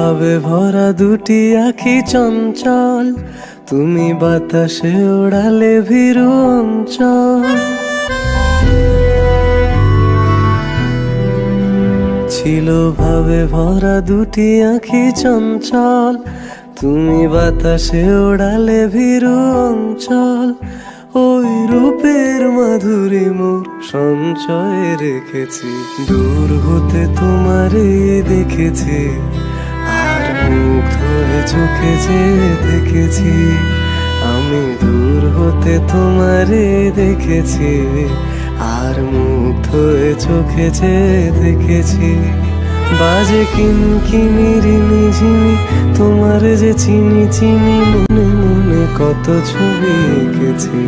ভাবে ভরা দুটি আঁখি চঞ্চল, তুমি বাতাসে ওড়ালে ভীরু অঞ্চল। ছিল ভাবে ভরা দুটি আঁখি চঞ্চল, তুমি বাতাসে ওড়ালে ভীরু অঞ্চল। ওই রূপের মাধুরী মোর সঞ্চয়ে রেখেছি, দূর হতে তোমারে দেখেছি, আর মুগ্ধ হয়ে চোখে যে দেখেছি। আমি দূর হতে তোমারে দেখেছি, আর মুগ্ধ হয়ে চোখে যে দেখেছি। বাজে কিনকিনি রিনি ঝিনি, তোমার যে চিনি চিনি, মনে মনে কত ছবি এঁকেছি।